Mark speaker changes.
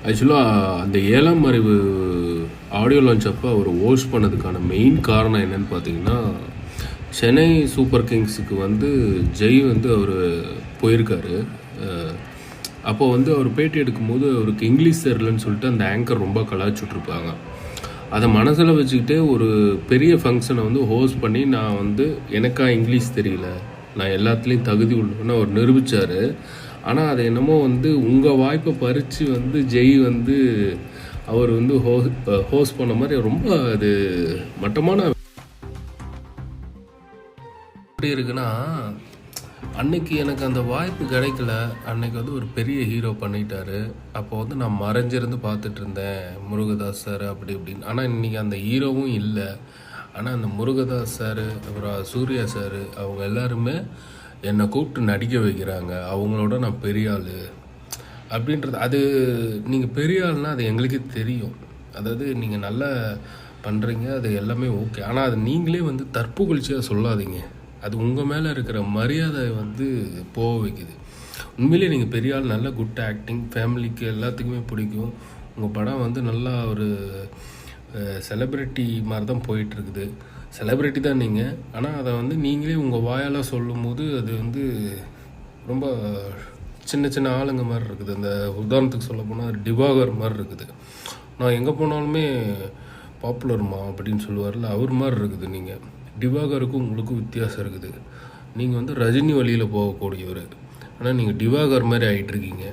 Speaker 1: ஆக்சுவலாக அந்த 7ஆம் அறிவு ஆடியோ லான்ச் அப்போ அவர் ஹோஸ்ட் பண்ணதுக்கான மெயின் காரணம் என்னன்னு பார்த்தீங்கன்னா, சென்னை சூப்பர் கிங்ஸுக்கு வந்து ஜெய் வந்து அவர் போயிருக்காரு. அப்போ வந்து அவர் பேட்டி எடுக்கும்போது அவருக்கு இங்கிலீஷ் தெரிலன்னு சொல்லிட்டு அந்த ஆங்கர் ரொம்ப கலாய்ச்சுட்ருப்பாங்க. அதை மனசில் வச்சுக்கிட்டே ஒரு பெரிய ஃபங்க்ஷனை வந்து ஹோஸ்ட் பண்ணி நான் வந்து எனக்கா இங்கிலீஷ் தெரியல, நான் எல்லாத்துலேயும் தகுதி உள்ளன்னு அவர் நிரூபித்தார். ஆனால் அது என்னமோ வந்து உங்கள் வாய்ப்பை பறித்து வந்து ஜெய் வந்து அவர் வந்து ஹோஸ்ட் பண்ண மாதிரி ரொம்ப அது மட்டமான எப்படி இருக்குன்னா, அன்னைக்கு எனக்கு அந்த வாய்ப்பு கிடைக்கல. அன்னைக்கு வந்து ஒரு பெரிய ஹீரோ பண்ணிட்டாரு. அப்போ வந்து நான் மறைஞ்சிருந்து பார்த்துட்டு இருந்தேன் முருகதாஸ் சார் அப்படி இப்படின்னு. ஆனால் இன்றைக்கி அந்த ஹீரோவும் இல்லை. ஆனால் அந்த முருகதாஸ் சார் அப்புறம் சூர்யா சார் அவங்க எல்லாருமே என்னை கூப்பிட்டு நடிக்க வைக்கிறாங்க. அவங்களோட நான் பெரிய ஆள் அப்படின்றது. அது நீங்கள் பெரிய ஆள்னால் அது எங்களுக்கே தெரியும். அதாவது நீங்கள் நல்லா பண்ணுறீங்க, அது எல்லாமே ஓகே. ஆனால் அது நீங்களே வந்து தற்புகழ்ச்சியாக சொல்லாதீங்க. அது உங்கள் மேலே இருக்கிற மரியாதை வந்து போக வைக்குது. உண்மையிலே நீங்கள் பெரிய ஆள், நல்ல குட் ஆக்டிங், ஃபேமிலிக்கு எல்லாத்துக்குமே பிடிக்கும். உங்கள் படம் வந்து நல்லா ஒரு செலிப்ரிட்டி மாதிரி தான் போயிட்டுருக்குது. செலிப்ரிட்டி தான் நீங்கள், ஆனால் அதை வந்து நீங்களே உங்கள் வாயால் சொல்லும் போது அது வந்து ரொம்ப சின்ன சின்ன ஆளுங்க மாதிரி இருக்குது. அந்த உதாரணத்துக்கு சொல்ல போனால் டிவாகர் மாதிரி இருக்குது. நான் எங்கே போனாலுமே பாப்புலர்மா அப்படின்னு சொல்லுவார்ல, அவர் மாதிரி இருக்குது. நீங்கள் டிவாகருக்கும் உங்களுக்கும் வித்தியாசம் இருக்குது. நீங்கள் வந்து ரஜினி வழியில் போகக்கூடியவர், ஆனால் நீங்கள் டிவாகர் மாதிரி ஆகிட்டுருக்கீங்க.